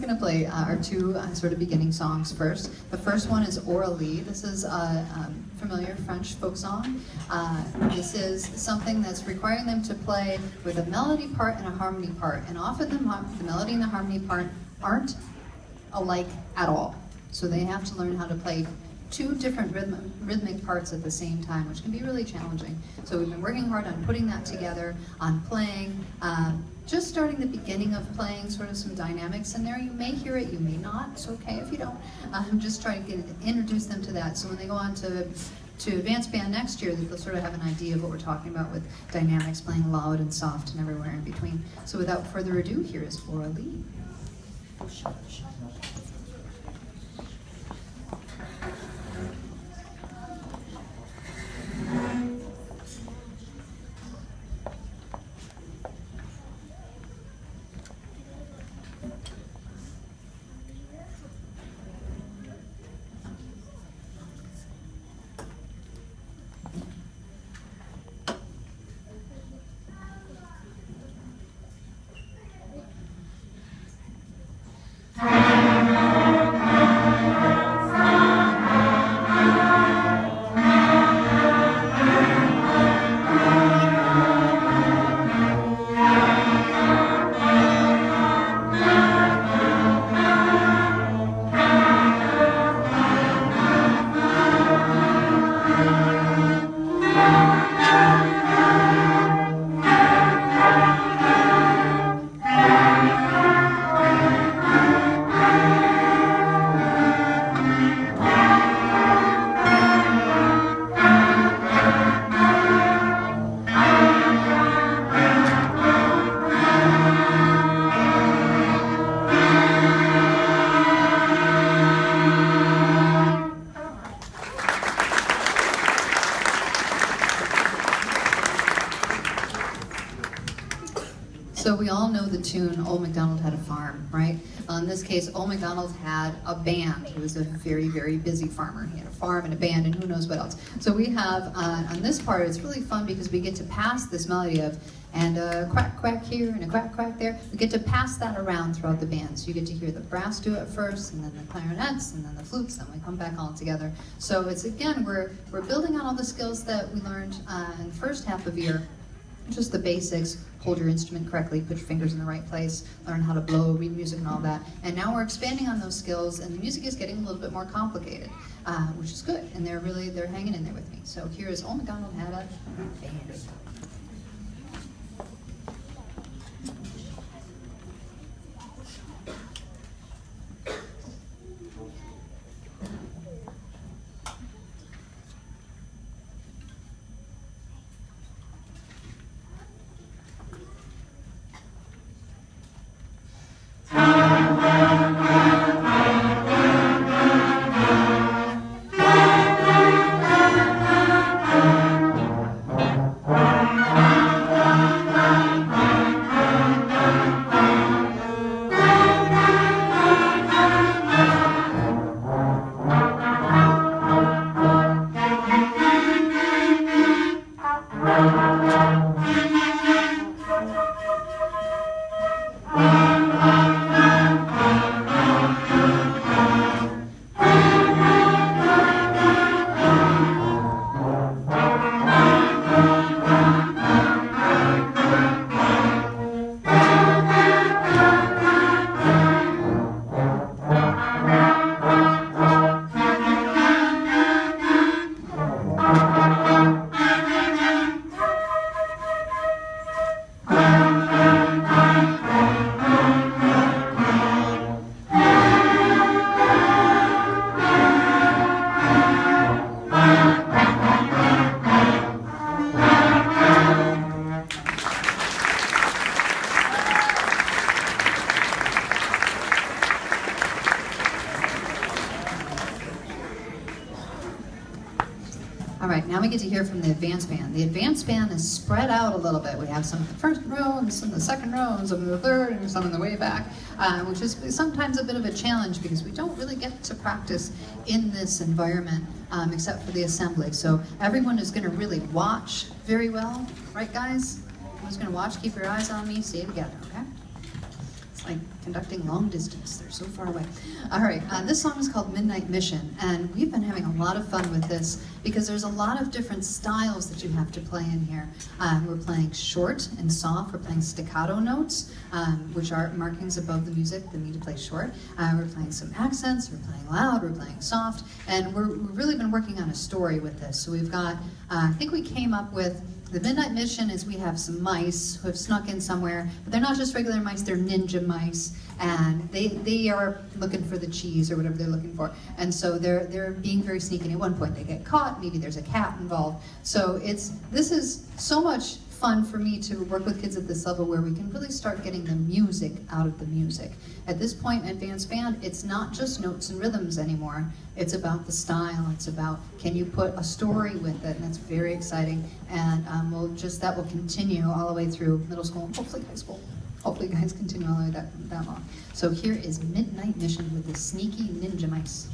going to play our two sort of beginning songs first. The first one is Orally. This is a familiar French folk song. This is something that's requiring them to play with a melody part and a harmony part. And often the melody and the harmony part aren't alike at all. So they have to learn how to play two different rhythmic parts at the same time, which can be really challenging. So we've been working hard on putting that together, on playing, just starting the beginning of playing sort of some dynamics in there. You may hear it, you may not. It's okay if you don't. I'm just trying to introduce them to that. So when they go on to advanced band next year, they'll sort of have an idea of what we're talking about with dynamics, playing loud and soft and everywhere in between. So without further ado, here is Flora Lee. So we all know the tune, Old MacDonald Had a Farm, right? In this case, Old MacDonald had a band. He was a very, very busy farmer. He had a farm and a band and who knows what else. So we have, on this part, it's really fun because we get to pass this melody of, and a quack, quack here and a quack, quack there. We get to pass that around throughout the band. So you get to hear the brass do it first, and then the clarinets, and then the flutes, and we come back all together. So it's, again, we're building on all the skills that we learned in the first half of year. Just the basics, hold your instrument correctly, put your fingers in the right place, learn how to blow, read music and all that. And now we're expanding on those skills and the music is getting a little bit more complicated, which is good. And they're hanging in there with me. So here is Old MacDonald Had a Band. All right, now we get to hear from the advanced band. The advanced band is spread out a little bit. We have some in the first row, and some in the second row, and some in the third, and some in the way back, which is sometimes a bit of a challenge because we don't really get to practice in this environment except for the assembly. So everyone is going to really watch very well, right guys? Everyone's going to watch, keep your eyes on me, stay together, okay? So like conducting long distance. They're so far away. All right, this song is called Midnight Mission, and we've been having a lot of fun with this because there's a lot of different styles that you have to play in here. We're playing short and soft. We're playing staccato notes, which are markings above the music that need to play short. We're playing some accents. We're playing loud. We're playing soft, and we've really been working on a story with this. So we've got, I think we came up with, the Midnight Mission is we have some mice who have snuck in somewhere, but they're not just regular mice, they're ninja mice, and they are looking for the cheese or whatever they're looking for. And so they're being very sneaky. At one point they get caught, maybe there's a cat involved. So this is so much fun for me to work with kids at this level where we can really start getting the music out of the music. At this point in advanced band, it's not just notes and rhythms anymore. It's about the style. It's about, can you put a story with it? And that's very exciting. And that will continue all the way through middle school and hopefully high school. Hopefully guys continue all the way that long. So here is Midnight Mission with the sneaky ninja mice.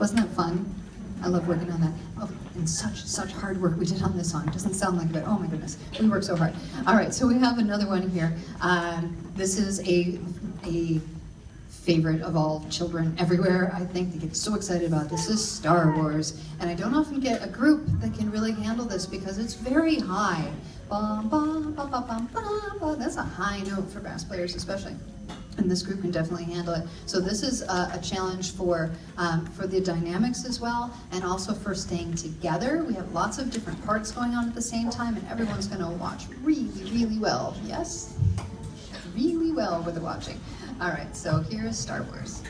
Wasn't that fun? I love working on that. Oh, and such hard work we did on this song. It doesn't sound like it, but oh my goodness, we worked so hard. All right, so we have another one here. This is a favorite of all children everywhere. I think they get so excited about this. This is Star Wars, and I don't often get a group that can really handle this because it's very high. Bum, bum, bum, bum, bum, bum, bum. That's a high note for bass players especially. And this group can definitely handle it. So this is a challenge for the dynamics as well, and also for staying together. We have lots of different parts going on at the same time, and everyone's going to watch really, really well. Yes? Really well with the watching. All right, so here's Star Wars.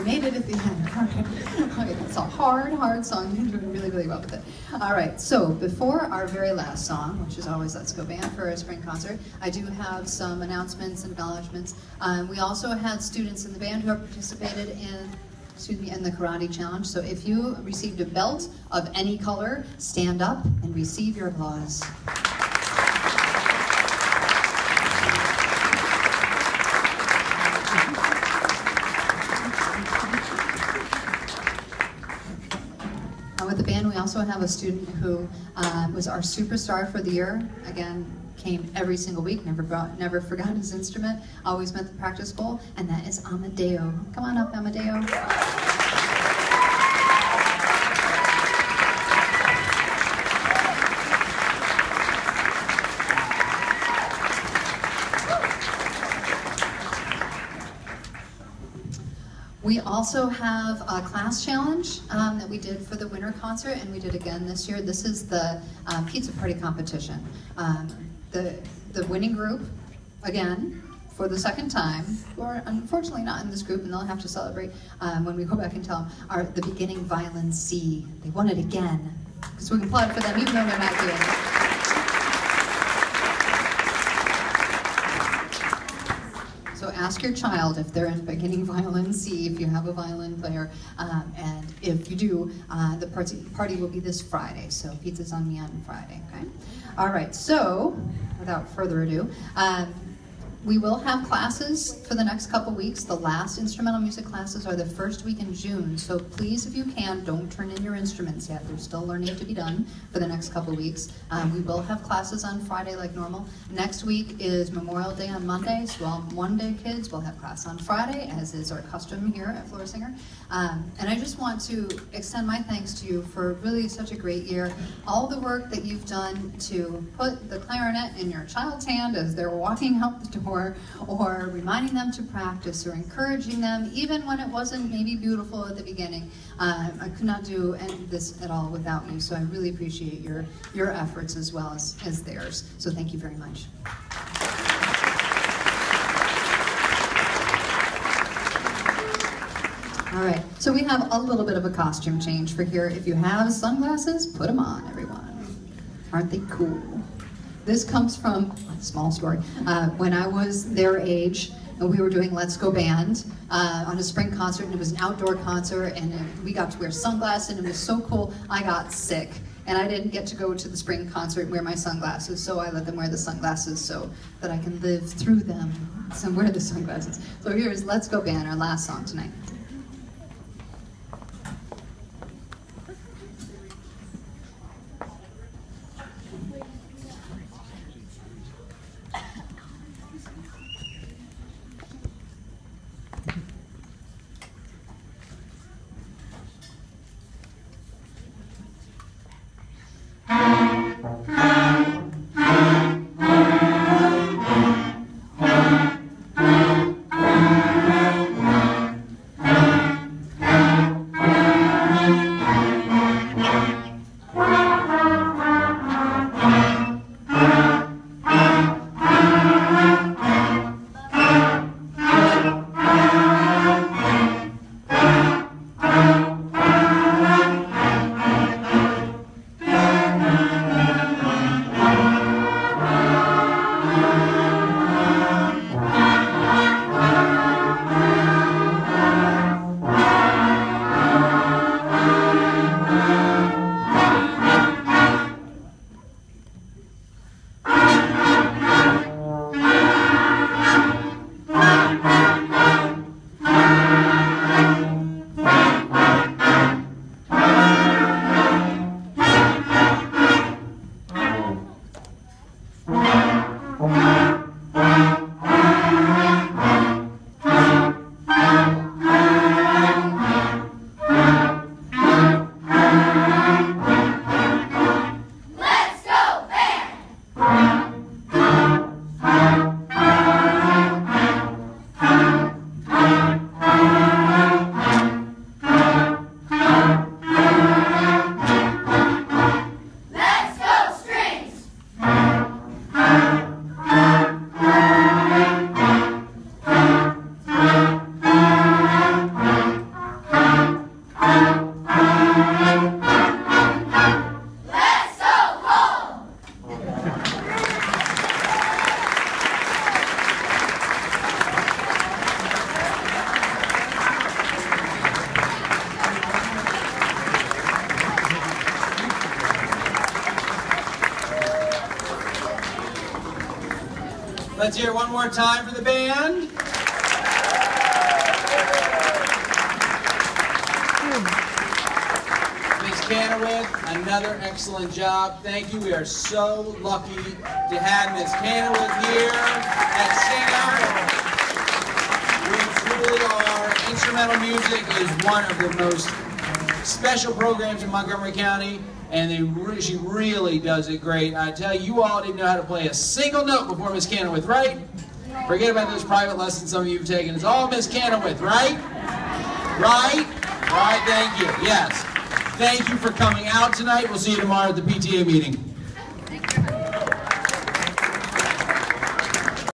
Made it at the end. Okay, that's a hard song. You're doing really, really well with it. All right, so before our very last song, which is always Let's Go Band for our spring concert, I do have some announcements and acknowledgments. We also had students in the band who have participated in the karate challenge. So if you received a belt of any color, stand up and receive your applause. With the band, we also have a student who was our superstar for the year. Again, came every single week, never forgot his instrument, always met the practice goal, and that is Amadeo. Come on up, Amadeo. We also have a class challenge that we did for the winter concert, and we did again this year. This is the pizza party competition. The winning group, again, for the second time, who are unfortunately not in this group, and they'll have to celebrate when we go back and tell them, are the beginning violin C. They won it again, so we can applaud for them even though they're not doing it. So ask your child if they're in beginning violin C, if you have a violin player, and if you do, the party will be this Friday, so pizza's on me on Friday, okay? All right, so without further ado, we will have classes for the next couple weeks. The last instrumental music classes are the first week in June, so please, if you can, don't turn in your instruments yet. There's still learning to be done for the next couple weeks. We will have classes on Friday like normal. Next week is Memorial Day on Monday, so all one-day kids will have class on Friday, as is our custom here at Flora Singer. And I just want to extend my thanks to you for really such a great year. All the work that you've done to put the clarinet in your child's hand as they're walking out the door, or reminding them to practice, or encouraging them, even when it wasn't maybe beautiful at the beginning. I could not do this at all without you, so I really appreciate your efforts as well as theirs. So thank you very much. All right, so we have a little bit of a costume change for here. If you have sunglasses, put them on, everyone. Aren't they cool? This comes from a small story. When I was their age, and we were doing Let's Go Band on a spring concert, and it was an outdoor concert, and we got to wear sunglasses, and it was so cool. I got sick, and I didn't get to go to the spring concert and wear my sunglasses, so I let them wear the sunglasses so that I can live through them. So wear the sunglasses. So here's Let's Go Band, our last song tonight. Let's hear it one more time for the band. Ms. Canowith, another excellent job. Thank you. We are so lucky to have Ms. Canowith here at Singer. We truly are. Instrumental music is one of the most special programs in Montgomery County, and she really does it great. I tell you, you all didn't know how to play a single note before Ms. Canowith, right? Forget about those private lessons some of you have taken. It's all Ms. Canowith, right? Right? Right, thank you. Yes. Thank you for coming out tonight. We'll see you tomorrow at the PTA meeting.